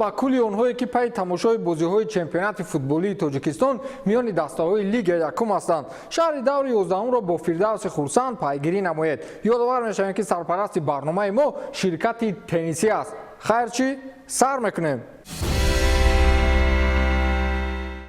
ба кулли онҳое ки пай тамошои бозиҳои чемпионати футболии Тоҷикистон миёни дастаҳои Лигаи Якум ҳастанд. Шаҳри даври 11-ро бо Фирдавси Хурсанд пайгирӣ намоед. Ёдовар мешавем ки сарпарасти барномаи мо ширкати теннисӣ аст. Хайр чӣ? Сар мекунем.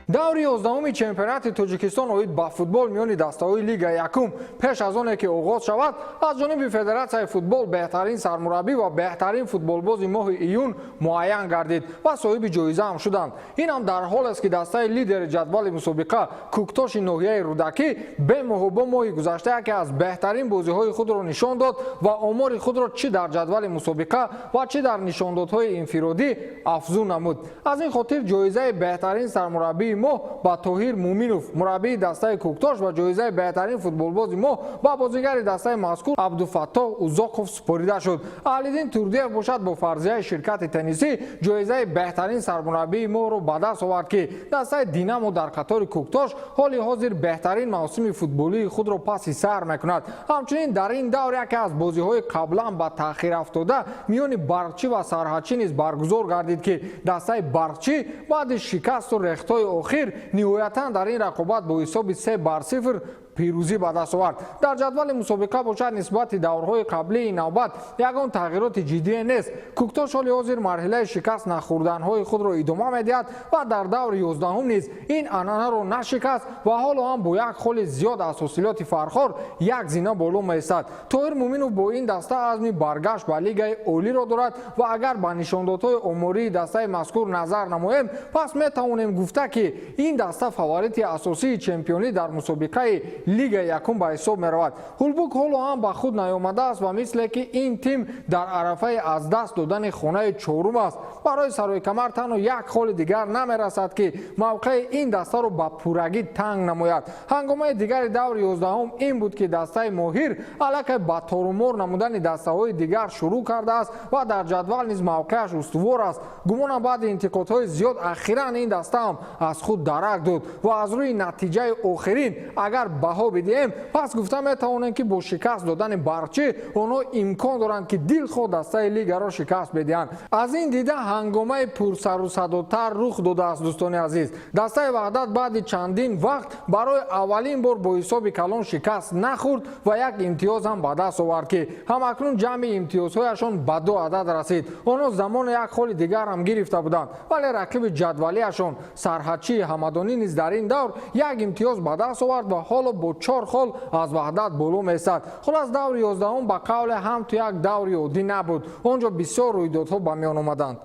даври 11-уми чемпионати Тоҷикистон оид ба футбол миёни дастаҳои Лигаи Якум пеш аз оне ки оғоз шавад, аз ҷониби Федератсияи футбол беҳтарин сармураббӣ ва беҳтарин футболбози моҳи июн муайян гардид ва соҳиби ҷоиза ҳам шуданд. Ин ҳам дар ҳол аст ки дастаи лидери ҷадвали мусобиқа Куктоши ноҳияи Рудакӣ бемоҳубо моҳи гузашта яке аз беҳтарин бозиҳои худро нишон дод ва омори худро чӣ дар ҷадвали мусобиқа ва чӣ дар нишондодҳои инфиродӣ афзун намуд. Аз ин хотир ҷоизаи беҳтарин сармураббии моҳ ба Тоҳир Муминов, мураббии дастаи Куктош ва ҷоизаи беҳтарин футболбози моҳ ба бозигари дастаи мазкур Абдуфаттоҳ Узоқов супорида шуд. Алидин Турдиев бошад бо фарзияи ширкати теннисӣ ҷоизаи беҳтарин сармураббии моҳро ба даст овард ки дастаи Динамо дар қатори Куктош ҳоли ҳозир беҳтарин мавсими футболии худро паси сар мекунад. Ҳамчунин дар ин давр яке аз бозиҳои қаблан ба таъхир афтода миёни Барқчӣ ва Сарҳадчӣ низ баргузор гардид ки дастаи Барқчӣ баъди шикасту рехтҳои охир ниҳоятан дар ин рақобат бо ҳисоби 3-0 пирӯзӣ ба даст овард. Дар ҷадвали мусобиқа бошад нисбати даврҳои қаблии навбат ягон тағйироти ҷиддие нест. Куктош ҳоли ҳозир марҳилаи шикаст нахӯрданҳои худро идома медиҳад ва дар даври 11-ум низ ин анъанаро нашикаст ва ҳоло ҳам бо як холи зиёд аз ҳосилоти фархор як зина боло меистад. Тоҳир Муминов бо ин даста азми баргашт ба Лигаи олиро дорад ва агар ба нишондодҳои омории дастаи мазкур назар намоем, пас метавонем гуфта ки ин даста фаворити асосии чемпионӣ дар мусобиқаи Лигаи Якум ба ҳисоб меравад. Ҳулбук ҳоло ҳам ба худ наёмадааст ва мисле ки ин тим дар арафаи аз даст додани хонаи чорум аст. Барои сарои камар танҳо як холи дигар намерасад ки мавқеи ин дастаро ба пуррагӣ танг намояд. ҳангомаи дигари даври 11-ум ин буд ки дастаи Моҳир аллакай ба торумор намудани дастаҳои дигар шурӯъ кардааст ва дар ҷадвал низ мавқеаш устувор аст. гумонам баъди интиқодҳои зиёд ахиран ин даста ҳам аз худ дарак дод ва аз рӯи натиҷаи охирин агар баҳо бидиҳем, пас гуфта метавонем ки бо шикаст додани Барқчӣ онҳо имкон доранд ки дилхоҳ дастаи Лигаро шикаст бидиҳанд. Аз ин дида ҳангомаи пурсарусадотар рух додааст. дӯстони азиз, дастаи Ваҳдат баъди чандин вақт барои аввалин бор бо ҳисоби калон шикаст нахӯрд ва як имтиёз ҳам ба даст овард ки ҳамакнун ҷамъи имтиёзҳояшон ба 2 адад расид. онҳо замоне як холи дигар ҳам гирифта буданд, вале рақиби ҷадвалиашон Сарҳадчии Ҳамадонӣ низ дар ин давр як имтиёз ба даст овард ва ҳоло бо 4 хол аз Ваҳдат боло меистад. Хулас даври 11-ум ба қавле ҳам ту як даври оддӣ набуд. он ҷо бисёр рӯйдодҳо ба миён омаданд.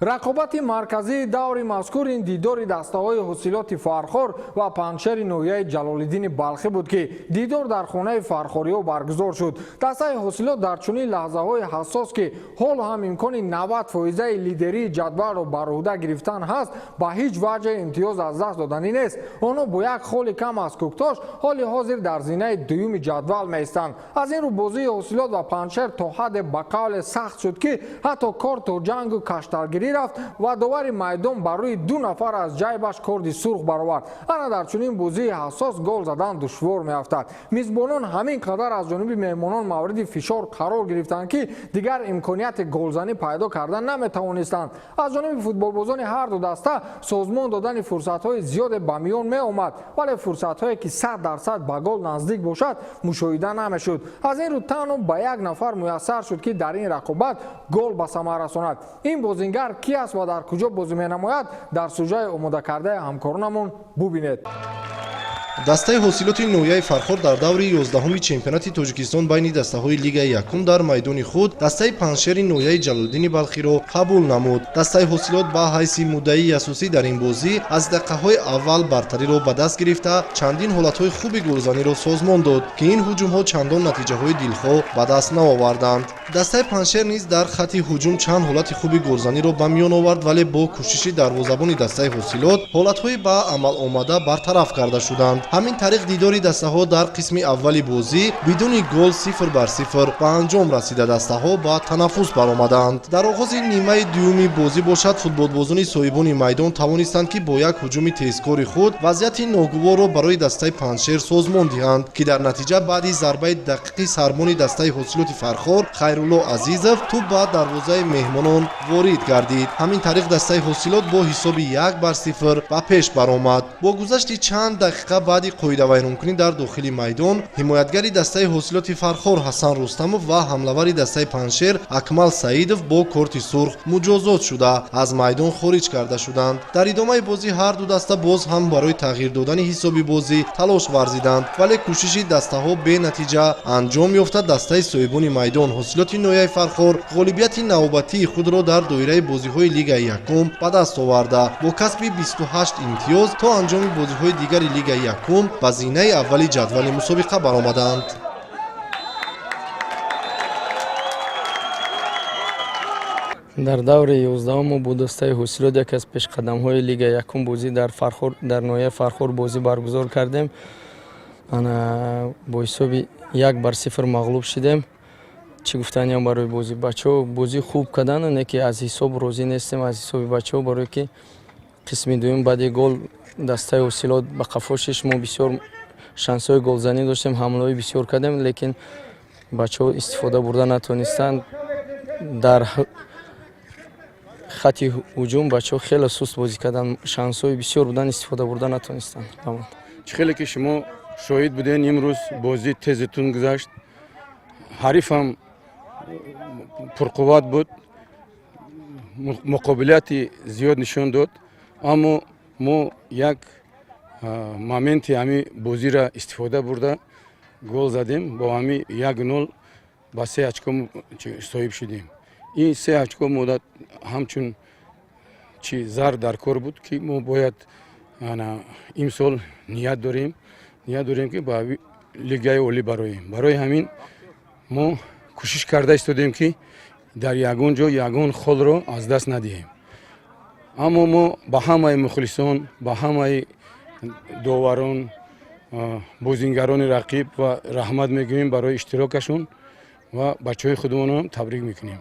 рақобати марказии даври мазкур ин дидори дастаҳои ҳосилоти Фархор ва панҷшери ноҳияи Ҷалолиддини Балхӣ буд ки дидор дар хонаи фархориҳо баргузор шуд. дастаи ҳосилот дар чунин лаҳзаҳои ҳассос ки ҳоло ҳам имкони 90% лидерии ҷадвалро бар уҳда гирифтан ҳаст, ба ҳеҷ ваҷҳ имтиёз аз даст доданӣ нест. онҳо бо як холи кам аз Куктош ҳоли ҳозир дар зинаи дуюми ҷадвал меистанд. аз ин рӯ бозии ҳосилот ва панҷшер то ҳадде ба қавле сахт шуд ки ҳатто кор то ҷангу кашталгирӣ рафт ва довари майдон бар рӯи 2 нафар аз ҷайбаш корди сурх баровард. ана дар чунин бозии ҳассос гол задан душвор меафтад. мизбонон ҳамин қадар аз ҷониби меҳмонон мавриди фишор қарор гирифтанд ки дигар имконияти голзанӣ пайдо кардан наметавонистанд. аз ҷониби футболбозони ҳар ду даста созмон додани фурсатҳои зиёде ба миён меомад, вале фурсатҳое ки 100% ба гол наздик бошад мушоҳида намешуд. аз ин рӯ танҳо ба як нафар муяссар шуд ки дар ин рақобат гол ба самар расонад. ин бозингар ки аст ва дар куҷо бозӣ менамояд? дар сӯҷаи омодакардаи ҳамкоронамон бубинед. дастаи ҳосилоти ноҳияи Фархор дар даври 11-уми чемпионати Тоҷикистон байни дастаҳои Лигаи Якум дар майдони худ дастаи панҷшери ноҳияи Ҷалолиддини Балхиро қабул намуд. дастаи ҳосилот ба ҳайси муддаии асосӣ дар ин бозӣ аз дақиқаҳои аввал бартариро ба даст гирифта чандин ҳолатҳои хуби голзаниро созмон дод ки ин ҳуҷумҳо чандон натиҷаҳои дилхоҳ ба даст наоварданд. дастаи панҷшер низ дар хатти ҳуҷум чанд ҳолати хуби голзаниро ба миён овард, вале бо кӯшиши дарвозабони дастаи ҳосилот ҳолатҳои ба амал омада бартараф карда шуданд. ҳамин тариқ дидори дастаҳо дар қисми аввали бозӣ бидуни гол 0-0 ба анҷом расида дастаҳо ба танаффус баромаданд. дар оғози нимаи дуюми бозӣ бошад футболбозони соҳибони майдон тавонистанд ки бо як ҳуҷуми тезкори худ вазъияти ногуворро барои дастаи Паншер созмон диҳанд ки дар натиҷа баъди зарбаи дақиқи сарбони дастаи ҳосилоти Фархор Хайрулло Азизов туп ба дарвозаи меҳмонон ворид гардид. ҳамин тариқ дастаи ҳосилот бо ҳисоби 1-0 ба пеш баромад. бо гузашти чанд дақиқа баъди қоидавайронкунӣ дар дохили майдон ҳимоятгари дастаи ҳосилоти Фархор Ҳасан Рустамов ва ҳамлавари дастаи Паншер Акмал Саидов бо корти сурх муҷозот шуда аз майдон хориҷ карда шуданд. дар идомаи бозӣ ҳарду даста боз ҳам барои тағйир додани ҳисоби бозӣ талош варзиданд, вале кӯшиши дастаҳо бенатиҷа анҷом ёфта дастаи соҳибони майдон ҳосилоти ноҳияи Фархор ғолибияти навбатии худро дар доираи бозиҳои Лигаи Якум ба даст оварда бо касби 28 имтиёз то анҷоми бозиҳои дигари Лигаи Якум ба зинаи аввали ҷадвали мусобиқа баромаданд. дар даври 11 бо дастаи ҳосилот яке аз пешқадамҳои Лигаи Якум бозӣ дар ноҳияи Фархор бозӣ баргузор кардем. бо ҳисоби 1-0 мағлуб шудем. чӣ гуфтаниям барои бозӣ? бачаҳо бозӣ хуб карданд, не ки аз ҳисоб розӣ нестем аз ҳисоби бачаҳо, барое ки қисми дуюм баъди гол дастаи ҳосилот ба қафо шиш. мо бисёр шансҳои голзанӣ доштем, ҳамлаҳои бисёр кардем, лекин бачаҳо истифода бурда натонистанд. дар хати ҳуҷум бачаҳо хеле суст бозӣ карданд, шансҳои бисёр буданд, истифода бурда натонистанд. хеле ки шумо шоҳид будем, имрӯз бозӣ тезитун гузашт. ҳарифам пурқувват буд, муқобилияти зиёд нишон дод, аммо мо як моменти ҳами бозира истифода бурда гол задем, бо ҳами 1-0 ба 3 очко соҳиб шудем. ин 3 очко муддат ҳамчун чи зар дар кор буд ки мо бояд имсол ният дорем ки ба Лигаи олӣ бароем. барои ҳамин мо кӯшиш карда истодем ки дар ягон ҷо ягон холро аз даст надиҳем. аммо мо ба ҳамаи мухлисон, ба ҳамаи доварон, бозингарони рақиб ва раҳмат мегӯем барои иштирокашон ва бачаҳои худмонро табрик мекунем.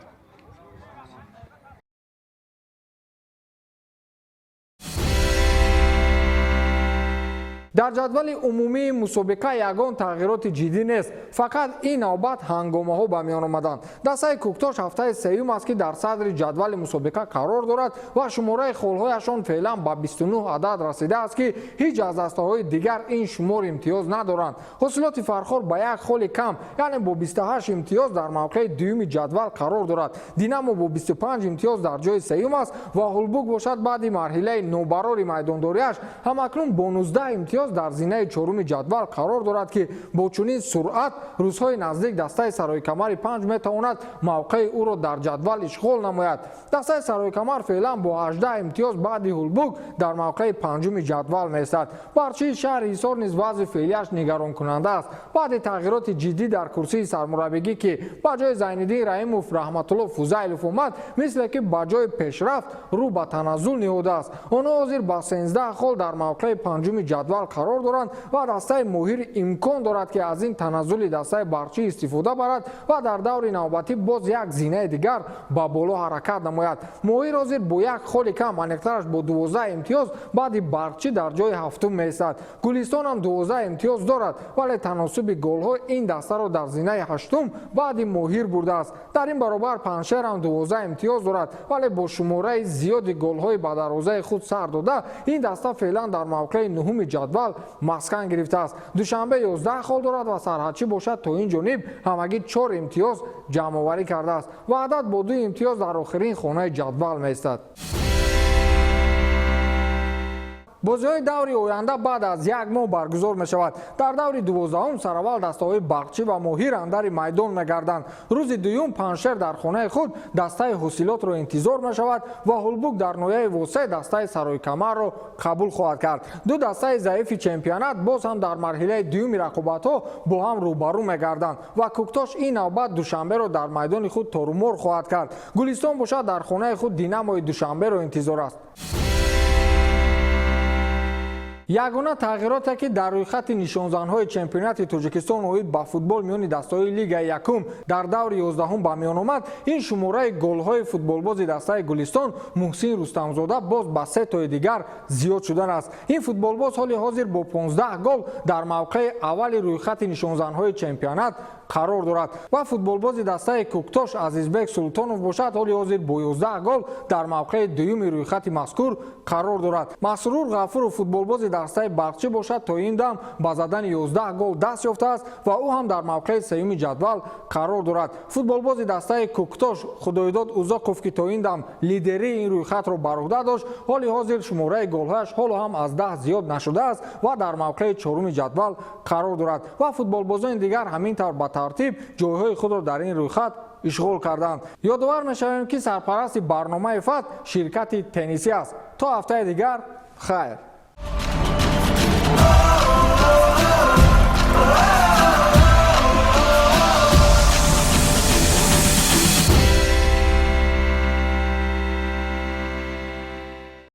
дар ҷадвали умумии мусобиқа ягон тағйироти ҷиддӣ нест, фақат ин навбат ҳангомаҳо ба миён омаданд. дастаи Куктош ҳафтаи сеюм аст ки дар садри ҷадвали мусобиқа қарор дорад ва шумораи холҳояшон феълан ба 29 адад расидааст ки ҳеҷ аз дастаҳои дигар ин шумор имтиёз надоранд. ҳосилоти Фархор ба як холи кам, яъне бо 28 имтиёз дар мавқеи дуюми ҷадвал қарор дорад. Динамо бо 25 имтиёз дар ҷои сеюм аст ва Ҳулбук бошад баъди марҳилаи нобарори майдондориаш ҳамакнун бо 19 имтиёз дар зинаи чоруми ҷадвал қарор дорад ки бо чунин суръат рӯзҳои наздик дастаи Саройкамари 5 метавонад мавқеи ӯро дар ҷадвал ишғол намояд. дастаи Саройкамар феълан бо 18 имтиёз баъди Ҳулбук дар мавқеи панҷуми ҷадвал меистад. барчии шаҳри Ҳисор низ вазъи феълияш нигаронкунанда аст. баъди тағйироти ҷиддӣ дар курсии сармураббигӣ ки ба ҷои Зайниддин Раимов, Раҳматулло Фузайлов омад, мисле ки ба ҷои пешрафт рӯ ба таназзул ниҳодааст. онҳо ҳозир ба 13 хол дар мавқеи панҷуми ҷадвал қарор доранд ва дастаи Моҳир имкон дорад ки аз ин таназзули дастаи Барчӣ истифода барад ва дар даври навбатӣ боз як зинаи дигар ба боло ҳаракат намояд. Моҳир ҳозир бо як холи кам, аниқтараш бо 12 имтиёз баъди Барчӣ дар ҷои ҳафтум меистад. Гулистон ҳам 12 имтиёз дорад, вале таносуби голҳо ин дастаро дар зинаи ҳаштум баъди Моҳир бурдааст. дар ин баробар Паншер ҳам 12 имтиёз дорад, вале бо шумораи зиёди голҳои ба дарвозаи худ сар дода ин даста феълан дар мавқеи нуҳуми ҷадвал маскан гирифтааст. душанбе 11 хол дорад ва сарҳадчӣ бошад то ин ҷониб ҳамагӣ 4 имтиёз ҷамъоварӣ кардааст. ваҳдат бо 2 имтиёз дар охирин хонаи ҷадвал меистад. бозиҳои даври оянда баъд аз як моҳ баргузор мешавад. дар даври 12 сараввал дастаҳои Бахчӣ ва Моҳир андари майдон мегарданд. рӯзи дуюм Паншер дар хонаи худ дастаи Ҳосилотро интизор мешавад ва Ҳулбук дар ноҳияи Восе дастаи Саройкамарро қабул хоҳад кард. ду дастаи заифи чемпионат боз ҳам дар марҳилаи дуюми рақобатҳо бо ҳам рӯбарӯ мегарданд ва Куктош ин навбат душанберо дар майдони худ торумор хоҳад кард. Гулистон бошад дар хонаи худ Динамои Душанберо интизор аст. ягона тағйироте ки дар рӯйхати нишонзанҳои чемпионати Тоҷикистон оид ба футбол миёни дастаҳои Лигаи Якум дар даври 11 ба миён омад, ин шумораи голҳои футболбози дастаи Гулистон Муҳсин Рустамзода боз ба 3 тои дигар зиёд шудааст. Ин футболбоз ҳоли ҳозир бо 15 гол дар мавқеи аввали рӯйхати нишонзанҳои чемпионат қарор дорад ва футболбози дастаи Куктош Азизбек Султонов бошад, ҳоли ҳозир бо 11 гол дар мавқеи дуюми рӯйхати мазкур қарор дорад. Масрур Ғафуров футболбози дастаи Барқчӣ бошад, то ин дам ба задани 11 гол даст ёфтааст ва ӯ ҳам дар мавқеи сеюми ҷадвал қарор дорад. Футболбози дастаи Куктош Худоидод Узоқов ки то ин дам лидерии ин рӯйхатро бар уҳда дошт, ҳоли ҳозир шумораи голҳояш ҳоло ҳам аз 10 зиёд нашудааст ва дар мавқеи чоруми ҷадвал қарор дорад ва футболбозони дигар ҳамин тавр ба тартиб ҷойҳои худро дар ин рӯйхат ишғол карданд. Ёдовар мешавем ки сарпарасти барномаи ФАТ ширкати теннисӣ аст. То ҳафтаи дигар хайр.